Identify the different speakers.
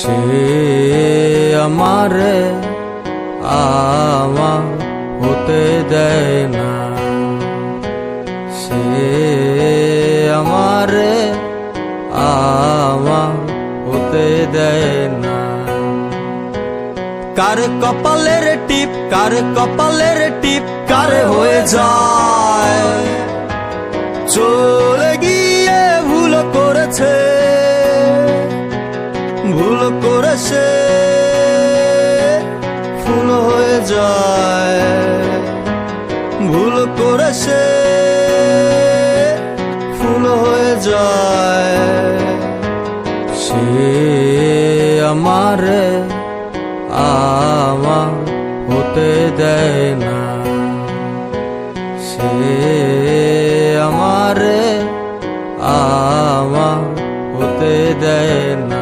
Speaker 1: সে আমারে আমার হতে দেয় না, সে আমারে আমার হতে দেয় না। কার কপালের টিপ, কার কপালের টিপ কার হয়ে যায়, চলে গিয়ে ভুল করেছে, ভুল করেছে, ফুল হয়ে যায়, ভুল করেছে, ফুল হয়ে যায়। সে আমারে আমার হতে দেয় না, সে আমারে আমার হতে দেয় না।